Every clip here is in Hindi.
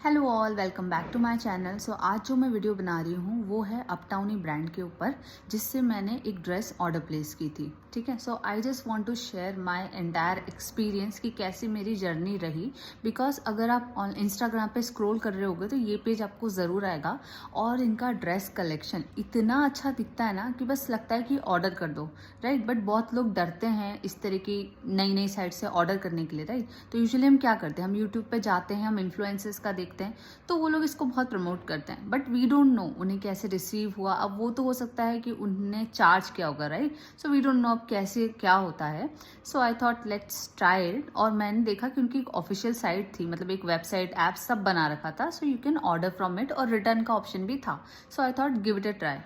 Hello all, welcome back to my channel. So आज जो मैं वीडियो बना रही हूँ वो है अपटाउनी ब्रांड के ऊपर, जिससे मैंने एक ड्रेस ऑर्डर प्लेस की थी। ठीक है, so I just want to share my entire experience कि कैसी मेरी जर्नी रही। बिकॉज अगर आप ऑन इंस्टाग्राम पे स्क्रॉल कर रहे होगे तो ये पेज आपको ज़रूर आएगा। और इनका ड्रेस कलेक्शन इतना अच्छा दिखता है ना कि बस लगता है कि ऑर्डर कर दो, राइट। बट बहुत लोग डरते हैं इस तरह की नई नई साइट से ऑर्डर करने के लिए, राइट। तो यूजुअली हम क्या करते हैं, हम यूट्यूब पे जाते हैं, हम इन्फ्लुएंसर्स का देखते हैं तो वो लोग इसको बहुत प्रमोट करते हैं। बट वी डोंट नो उन्हें कैसे रिसीव हुआ। अब वो तो हो सकता है कि उन्हें चार्ज किया होगा, right. So we don't know अब कैसे क्या होता है। So I thought let's try it. और मैंने देखा कि उनकी एक ऑफिशियल साइट थी, मतलब एक वेबसाइट ऐप सब बना रखा था। So you can order from it और रिटर्न का ऑप्शन भी था। So I thought give it a try.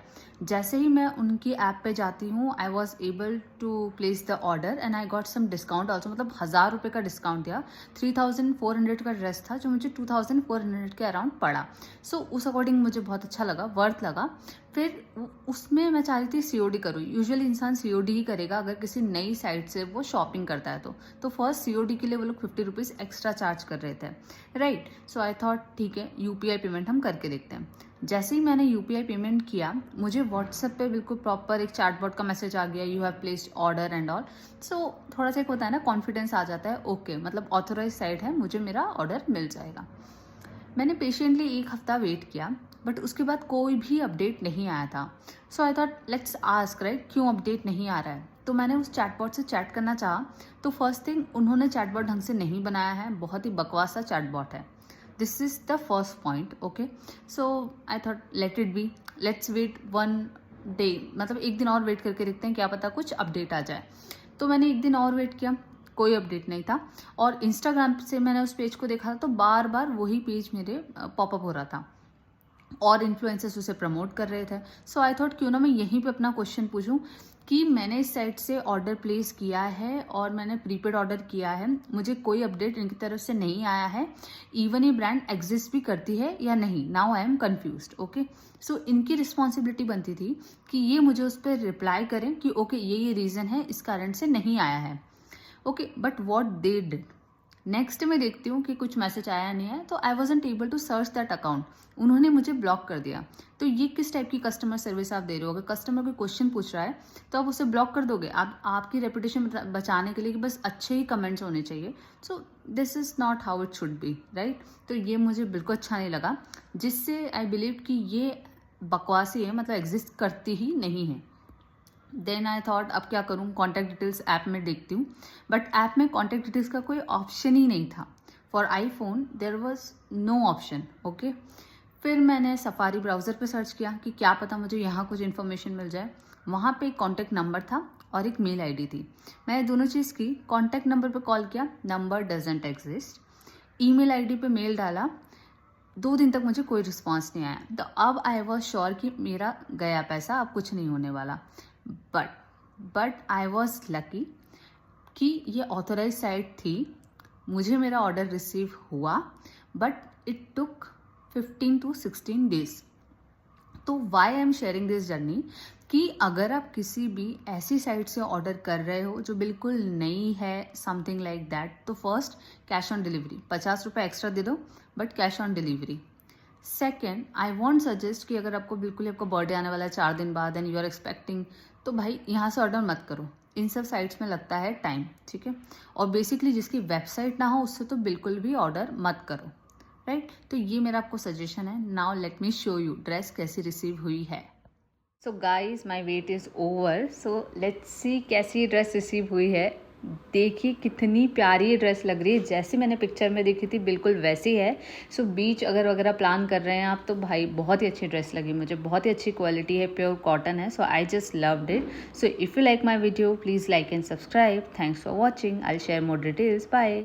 जैसे ही मैं उनकी ऐप पे जाती हूँ I was able to place the order and I got some discount also, मतलब 1000 रुपये का डिस्काउंट दिया। 3400 का ड्रेस था जो मुझे 2400 के अराउंड पड़ा। सो उस अकॉर्डिंग मुझे बहुत अच्छा लगा, वर्थ लगा। फिर उसमें मैं चाह रही थी सीओडी करूँ। यूजुअली इंसान सीओडी ही करेगा अगर किसी नई साइट से वो शॉपिंग करता है तो फर्स्ट सीओडी के लिए वो लोग 50 रुपीज़ एक्स्ट्रा चार्ज कर रहे थे, राइट। सो आई थॉट ठीक है, यूपीआई पेमेंट हम करके देखते हैं। जैसे ही मैंने यूपीआई पेमेंट किया, मुझे व्हाट्सएप पे बिल्कुल प्रॉपर एक चैटबॉट का मैसेज आ गया, you have placed order and all. So थोड़ा सा एक होता है ना, कॉन्फिडेंस आ जाता है, ओके मतलब ऑथोराइज साइट है, मुझे मेरा ऑर्डर मिल जाएगा। मैंने पेशेंटली एक हफ्ता वेट किया बट उसके बाद कोई भी अपडेट नहीं आया था। So I thought let's ask, right, क्यों अपडेट नहीं आ रहा है। तो मैंने उस चैटबॉट से चैट करना चाहा तो फर्स्ट थिंग, उन्होंने चैटबॉट ढंग से नहीं बनाया है, बहुत ही बकवास सा चैटबॉट है। This is the first point, okay. So I thought let it be, let's wait 1 day, मतलब एक दिन और वेट करके देखते हैं, क्या पता कुछ अपडेट आ जाए। तो मैंने एक दिन और वेट किया, कोई अपडेट नहीं था। और इंस्टाग्राम से मैंने उस पेज को देखा तो बार बार वही पेज मेरे पॉपअप हो रहा था और इन्फ्लुएंसर्स उसे प्रमोट कर रहे थे। सो आई थॉट क्यों ना मैं यहीं पे अपना क्वेश्चन पूछूं कि मैंने इस साइट से ऑर्डर प्लेस किया है और मैंने प्रीपेड ऑर्डर किया है, मुझे कोई अपडेट इनकी तरफ से नहीं आया है, इवन ये ब्रांड एग्जिस्ट भी करती है या नहीं। Now I am confused, okay. So इनकी रिस्पॉन्सिबिलिटी बनती थी कि ये मुझे उस पर रिप्लाई करें कि ओके ये रीज़न है, इस कारण से नहीं आया है, okay. But what they did, next में देखती हूँ कि कुछ मैसेज आया नहीं है, तो I wasn't able to search that account. उन्होंने मुझे ब्लॉक कर दिया। तो ये किस टाइप की कस्टमर सर्विस आप दे रहे हो। अगर कस्टमर कोई क्वेश्चन पूछ रहा है तो आप उसे ब्लॉक कर दोगे, आप आपकी रेपुटेशन बचाने के लिए कि बस अच्छे ही कमेंट्स होने चाहिए। So this is not how it should be, right. तो ये मुझे बिल्कुल अच्छा नहीं लगा, जिससे आई बिलीव कि ये बकवासी है, मतलब एग्जिस्ट करती ही नहीं है। देन आई थॉट अब क्या करूँ, कॉन्टैक्ट डिटेल्स ऐप में देखती हूँ। बट ऐप में कॉन्टैक्ट डिटेल्स का कोई ऑप्शन ही नहीं था। For iPhone there was no option, okay. फिर मैंने सफारी ब्राउज़र पे सर्च किया कि क्या पता मुझे यहाँ कुछ इन्फॉर्मेशन मिल जाए। वहाँ पे एक कॉन्टैक्ट नंबर था और एक मेल आईडी थी। मैंने दोनों चीज़ की, कॉन्टैक्ट नंबर पे कॉल किया, number doesn't exist. Email ID पे मेल डाला, 2 दिन तक मुझे कोई रिस्पॉन्स नहीं आया। तो अब आई वॉज श्योर कि मेरा गया पैसा, अब कुछ नहीं होने वाला। बट आई वॉज लकी कि ये ऑथोराइज साइट थी, मुझे मेरा ऑर्डर रिसीव हुआ। But it took 15 to 16 days. तो why I am sharing this journey कि अगर आप किसी भी ऐसी साइट से ऑर्डर कर रहे हो जो बिल्कुल नई है, समथिंग लाइक दैट, तो फर्स्ट कैश ऑन डिलीवरी, 50 रुपये एक्स्ट्रा दे दो but cash on delivery. Second, I want suggest कि अगर आपको बिल्कुल आपका बर्थडे आने वाला है 4 दिन बाद एंड यू आर एक्सपेक्टिंग, तो भाई यहाँ से ऑर्डर मत करो। इन सब साइट्स में लगता है टाइम, ठीक है। और बेसिकली जिसकी वेबसाइट ना हो उससे तो बिल्कुल भी ऑर्डर मत करो, राइट। तो ये मेरा आपको सजेशन है। Now let me show you dress कैसी रिसीव हुई है। So guys my weight is over, so let's see कैसी ड्रेस रिसीव हुई है। देखिए कितनी प्यारी ड्रेस लग रही है, जैसी मैंने पिक्चर में देखी थी बिल्कुल वैसी है। सो बीच अगर वगैरह प्लान कर रहे हैं आप तो भाई बहुत ही अच्छी ड्रेस लगी मुझे, बहुत ही अच्छी क्वालिटी है, प्योर कॉटन है। So I just loved it. So if you like my video please like and subscribe. Thanks for watching. I share more details. Bye.